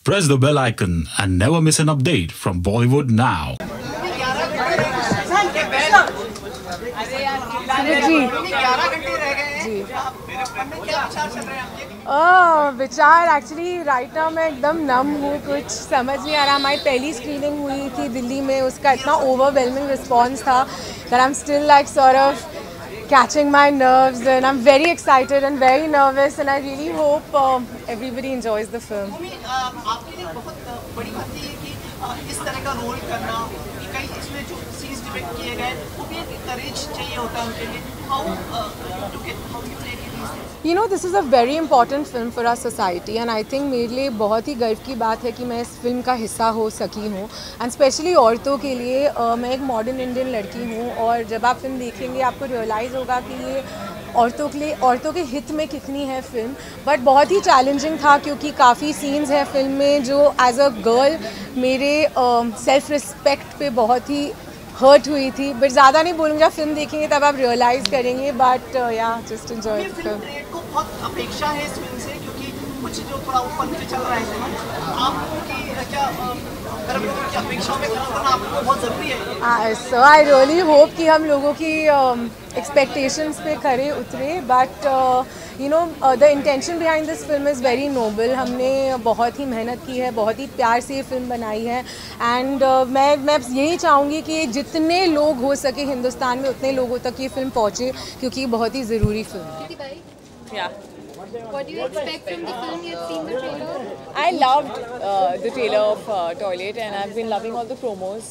Press the bell icon and never miss an update from Bollywood now. विचार actually right now मैं एकदम नम हूँ, कुछ समझ नहीं आ रहा. हमारी पहली स्क्रीनिंग हुई थी दिल्ली में, उसका इतना ओवरवेलमिंग रिस्पॉन्स था that I'm still like sort of catching my nerves, and I'm very excited and very nervous, and I really hope everybody enjoys the film. आपके लिए बहुत बड़ी बात ये है कि इस तरह का रोल करना, कई इसमें जो सीन्स डिपिक्ट किए गए वो भी एक करेज चाहिए होता है उनके लिए. How you take it these days? You know, this is a very important film for our society, and I think मेरे लिए बहुत ही गर्व की बात है कि मैं इस फिल्म का हिस्सा हो सकी हूँ, एंड स्पेशली औरतों के लिए. मैं एक मॉडर्न इंडियन लड़की हूँ, और जब आप फिल्म देखेंगे आपको रियलाइज़ होगा कि ये औरतों के लिए, औरतों के हित में कितनी है फिल्म. बट बहुत ही चैलेंजिंग था क्योंकि काफ़ी सीन्स हैं फिल्म में जो एज अ गर्ल मेरे सेल्फ रिस्पेक्ट पे बहुत ही हर्ट हुई थी. बट ज़्यादा नहीं बोलूँगी, जब फिल्म देखेंगे तब आप रियलाइज़ करेंगे. बट या just enjoy the film. Trade को बहुत अपेक्षा है इस फिल्म से, क्योंकि कुछ जो थोड़ा ऊपर नीचे चल रहा है आप लोगों की क्या अगर लोगों की अपेक्षाओं में खरा उतरना आप लोगों को बहुत ज़रूरी है. सो आई रियली होप कि हम लोगों की एक्सपेक्टेशंस पे खरे उतरे. But you know the intention behind this film is very noble. हमने बहुत ही मेहनत की है, बहुत ही प्यार से ये फिल्म बनाई है, एंड मैं यही चाहूँगी कि जितने लोग हो सके हिंदुस्तान में उतने लोगों तक ये फिल्म पहुँचे, क्योंकि ये बहुत ही ज़रूरी फिल्म है. Yeah. What do you expect from the film? You've seen the trailer? I loved the trailer of Toilet, and I've been loving all the promos.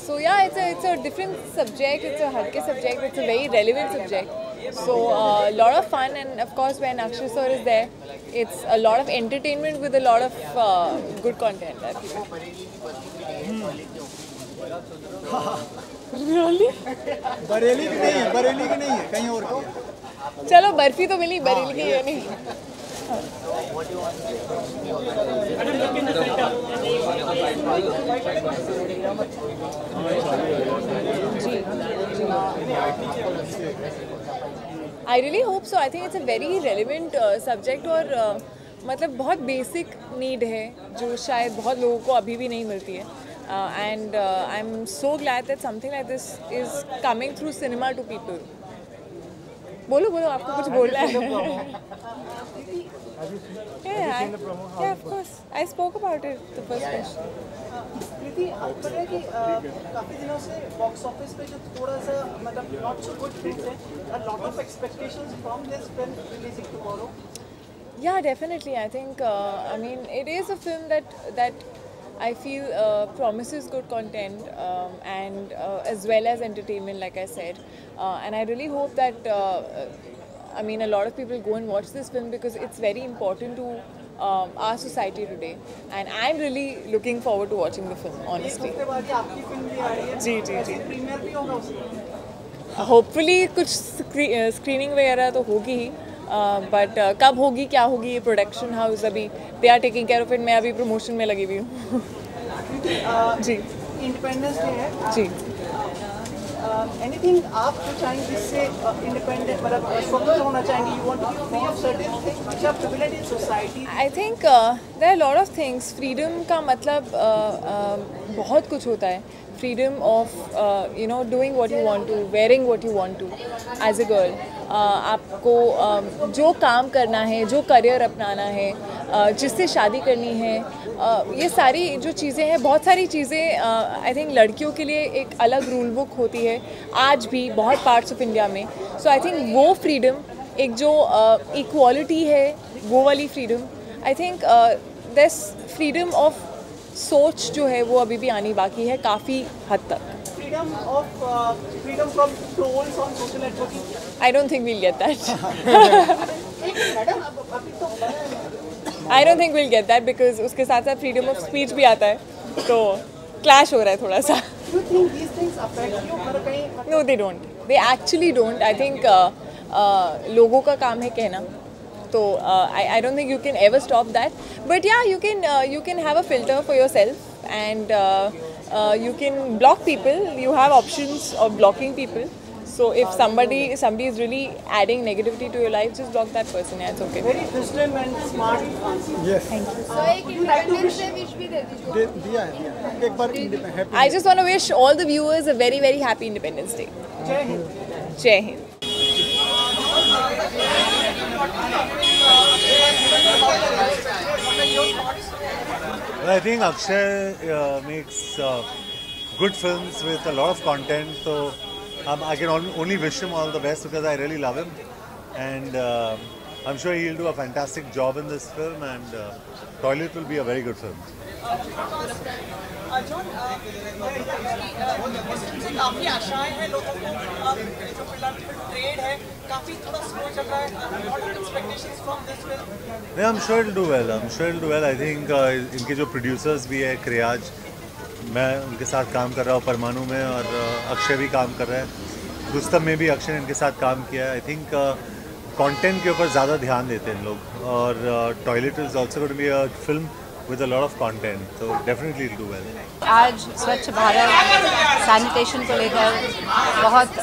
So yeah, it's a different subject. It's a hatke subject. It's a very relevant subject. So a lot of fun, and of course when Akshay sir is there, it's a lot of entertainment with a lot of good content. I feel. Really? Bareilly की नहीं है, कहीं और की है. चलो बर्फी तो मिली, बरेली की ये नहीं. I really hope so. I think it's a very relevant subject, और मतलब बहुत बेसिक नीड है जो शायद बहुत लोगों को अभी भी नहीं मिलती है. And I'm so glad that something like this is coming through cinema to people. बोलो आपको कुछ बोलना है? Yeah, of course. I spoke about it the first question. प्रीति, आपको पता है कि काफ़ी दिनों से बॉक्स ऑफिस पे जो थोड़ा सा मतलब नॉट सो गुड फिल्म्स हैं, a lot of expectations from this film releasing tomorrow. Yeah, definitely. I think I mean it is a film that I feel promises good content, and as well as entertainment, like I said, and I really hope that I mean a lot of people go and watch this film because it's very important to our society today, and I'm really looking forward to watching the film, honestly. उसके बाद ये आपकी film भी आ रही है. जी. Premiere भी होगा उसका. Hopefully कुछ स्क्रीनिंग वगैरह तो होगी ही, बट कब होगी क्या होगी ये प्रोडक्शन हाउस अभी they are taking care of it. मैं अभी प्रमोशन में लगी हुई हूँ. जी. इंडिपेंडेंस डे है जी. एनीथिंग आप जो चाहेंगे जिससे इंडिपेंडेंट मतलब स्वतंत्र होना चाहेंगे, you want to be free of certain things which are privilege in society. I think there are lot of things. Freedom का मतलब बहुत कुछ होता है. freedom of you know doing what you want to, wearing what you want to as a girl. आपको जो काम करना है, जो करियर अपनाना है, जिससे शादी करनी है, ये सारी जो चीज़ें हैं, बहुत सारी चीज़ें आई थिंक लड़कियों के लिए एक अलग रूल बुक होती है आज भी बहुत पार्ट्स ऑफ इंडिया में. सो आई थिंक वो फ्रीडम, एक जो इक्वालिटी है वो वाली freedom, I think this freedom of सोच जो है वो अभी भी आनी बाकी है काफ़ी हद तक. freedom from trolls on social networking. I don't think we'll get that. I don't think we'll get that because उसके साथ साथ freedom of speech भी आता है, तो clash हो रहा है थोड़ा सा. Do you think these things affect you? मतलब कहीं No, they don't. They actually don't. I think लोगों का काम है कहना. So I don't think you can ever stop that. But yeah, you can have a filter for yourself, and you can block people. You have options of blocking people. So if somebody is really adding negativity to your life, just block that person. Yeah, it's okay. Very wisdom and smart answer. Yes. So एक independence day wish भी दे दीजिए. दिया है एक बार happy I just want to wish all the viewers a very, very happy Independence Day. जय Hind. Jai Hind. I think Akshay makes good films with a lot of content, so I can only wish him all the best because I really love him, and I'm sure he'll do a fantastic job in this film, and Toilet will be a very good film. John काफी आशाएं हैं लोगों को, जो फिलहाल trade है काफी थोड़ा स्लो चल रहा है. What are expectations from this film? Yeah, I'm sure it'll do well. I'm sure it'll do well. I think इनके जो producers भी है, क्रियाज, मैं उनके साथ काम कर रहा हूँ परमाणु में, और अक्षय भी काम कर रहा है. रुस्तम में भी अक्षय ने इनके साथ काम किया है. आई थिंक कंटेंट के ऊपर ज़्यादा ध्यान देते हैं लोग, और toilet is also going to be a film with a lot of content, so definitely it'll do well. आज स्वच्छ भारत सैनिटेशन को लेकर बहुत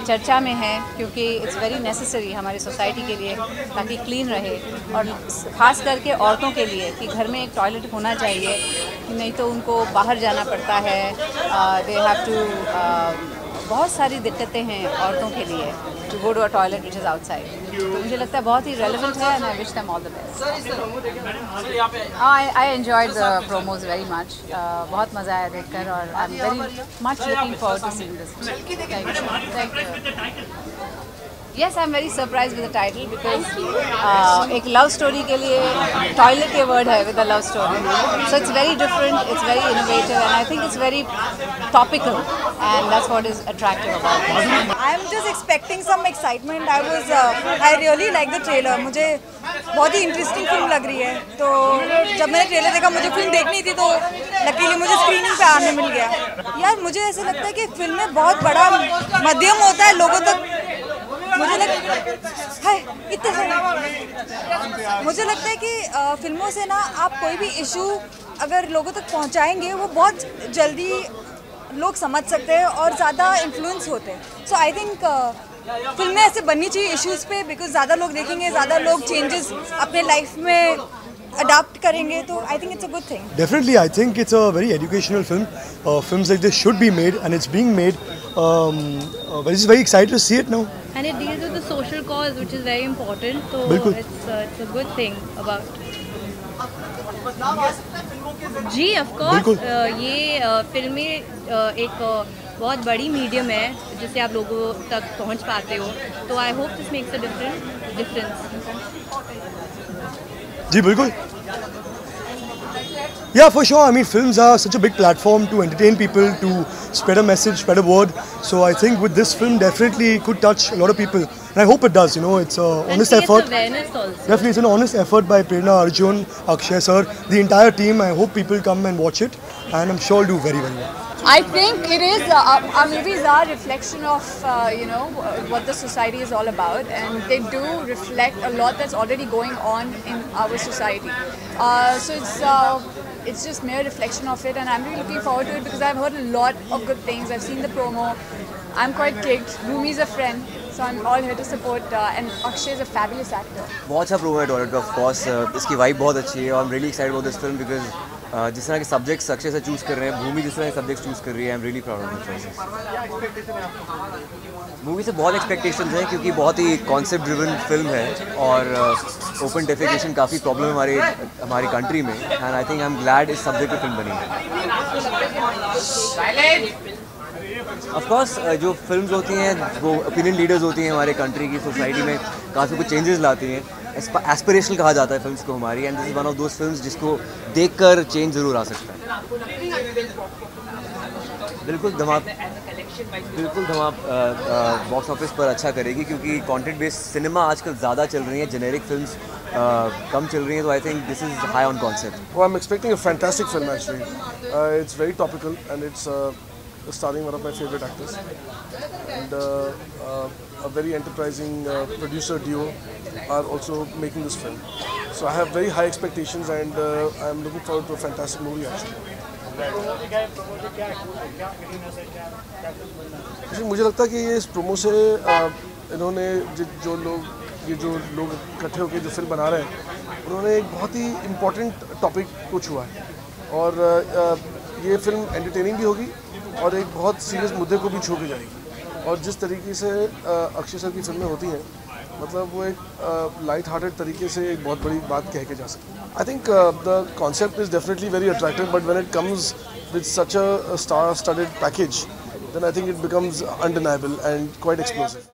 चर्चा में है, क्योंकि इट्स वेरी नेसेसरी हमारी सोसाइटी के लिए, ताकि क्लीन रहे, और ख़ास करके औरतों के लिए कि घर में एक टॉयलेट होना चाहिए, नहीं तो उनको बाहर जाना पड़ता है. दे हैव टू बहुत सारी दिक्कतें हैं औरतों के लिए to go to a toilet which is outside. तो मुझे लगता है बहुत ही रेलेवेंट है, and I wish them all the best. I enjoyed the promos very much. बहुत मज़ा आया देखकर, और I am very much looking forward to seeing this. Thank you. Yes, I'm very surprised with the title because एक love story के लिए toilet ये word है with a love story. So it's very different, it's very innovative, and I think it's very topical, and that's what is attractive about it. I'm just expecting some excitement. I really like the trailer. मुझे बहुत ही interesting film लग रही है. तो जब मैंने trailer देखा, मुझे फिल्म देखनी थी, तो लकीली मुझे स्क्रीनिंग पे आने मिल गया. यार मुझे ऐसा लगता है कि फिल्म में बहुत बड़ा माध्यम होता है लोगों तक. मुझे लगता है कि फिल्मों से ना आप कोई भी इशू अगर लोगों तक पहुंचाएंगे, वो बहुत जल्दी लोग समझ सकते हैं और ज़्यादा इन्फ्लुएंस होते हैं. सो आई थिंक फिल्में ऐसे बननी चाहिए इश्यूज़ पे, बिकॉज ज़्यादा लोग देखेंगे, ज़्यादा लोग चेंजेस अपने लाइफ में अडाप्ट करेंगे. तो I think it's a good thing. Definitely, I think it's a very educational film. Films like this should be made, and it's being made. But it's very excited to see it now. And it deals with the social cause, which is very important. So it's a good thing about. जी, of course. ये फिल्में एक बहुत बड़ी medium है जिससे आप लोगों तक पहुंच पाते हो. तो I hope this makes a difference. जी बिल्कुल. Yeah, for sure. I mean, films are such a big platform to entertain people, to spread a message, spread a word. So I think with this film, definitely could touch a lot of people, and I hope it does. You know, it's an honest effort. Awareness also. Definitely, it's an honest effort by Prerna, Arjun, Akshay sir, the entire team. I hope people come and watch it, and I'm sure it'll do very, very well. I think it is, our movies are a reflection of, what the society is all about, and they do reflect a lot that's already going on in our society. So it's just mere reflection of it, and I'm really looking forward to it because I've heard a lot of good things. I've seen the promo. I'm quite kicked. Bhumi's a friend, so I'm all here to support, and Akshay is a fabulous actor. बहुत अच्छा promo है toilet का, of course. इसकी vibe बहुत अच्छी है, और I'm really excited about this film because जिस तरह के सब्जेक्ट्स अक्षय से चूज़ कर रहे हैं, भूमि जिस तरह के सब्जेक्ट्स चूज़ कर रही है, I am really proud of this choices. Movie से बहुत एक्सपेक्टेशंस हैं, क्योंकि बहुत ही कॉन्सेप्ट ड्रिवन फिल्म है, और ओपन डेफिकेशन काफ़ी प्रॉब्लम हमारी कंट्री में, and I think I am glad इस सब्जेक्ट पे फिल्म बनी है. ऑफ कोर्स जो फिल्म्स होती हैं, वो ओपिनियन लीडर्स होती हैं हमारे कंट्री की, सोसाइटी में काफ़ी कुछ चेंजेस लाती हैं. एस्पिरेशनल कहा जाता है फिल्म्स को हमारी, and this is one of those films जिसको देखकर चेंज ज़रूर आ सकता है. बिल्कुल धमाक बॉक्स ऑफिस पर अच्छा करेगी, क्योंकि कंटेंट बेस्ड सिनेमा आजकल ज़्यादा चल रही है, जेनेरिक फिल्म्स कम चल रही हैं. तो I think this is high on concept. I am expecting a fantastic film actually. It's very topical, and it's starring one of my favorite actors, and a very enterprising producer duo are also making this film. So I have very high expectations, and I'm looking forward to a fantastic movie actually. मुझे लगता है कि ये इस promo से इन्होंने जो लोग इकट्ठे होकर जो फिल्म बना रहे हैं, उन्होंने एक बहुत ही इम्पोर्टेंट टॉपिक को छुआ है और ये फिल्म एंटरटेनिंग भी होगी और एक बहुत सीरियस मुद्दे को भी छू के जाएगी। और जिस तरीके से अक्षय सर की फिल्में होती हैं, मतलब वो एक लाइट हार्टेड तरीके से एक बहुत बड़ी बात कह के जा सकती है। I think the concept is definitely very attractive, but when it comes with such a star-studded package, then I think it becomes undeniable and quite explosive.